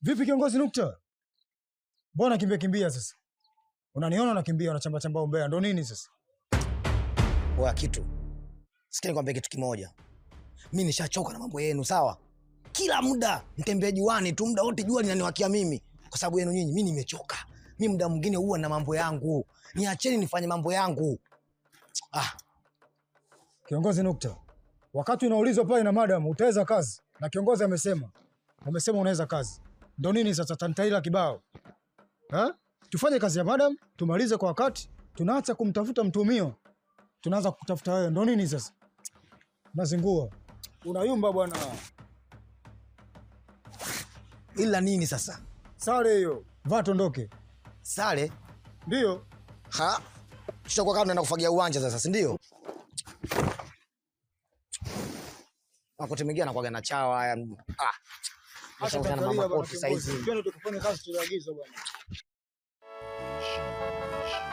Vipi kiongozi Nukta? Mbona kimbia sasa? Unaniona nakimbia unachamba chamba umbea ndo nini sasa? Oya kitu. Sikia nikwambie kitu kimoja. Mimi nishachoka na mambo yenu, sawa? Kila muda mtembea juani tu, muda wote jua linaniwakia mimi. Kwa sababu yenu nyinyi, mimi nimechoka. Mimi muda mwingine huwa na mambo yangu. Niacheni nifanye mambo yangu. Kiongozi Nukta, wakati unaulizwa pale na madam utaweza kazi na kiongozi amesema unaweza kazi. Ndo nini sasa tantaila kibao? Tufanye kazi ya madam, tumalize kwa wakati, tunaacha kumtafuta mtumio. Tunaanza kutafuta wewe. Ndo nini sasa? Nazingua. Unayumba bwana. Ila nini sasa? Sare hiyo. Vaa tondoke. Sare? Ndio. Tutakuwa kama tunaenda kufagia uwanja sasa, si ndio? Makote mengine anakuwa na chawa haya. Acha na mama koti saizi. Twende tukafanye kazi tuliagizwa bwana.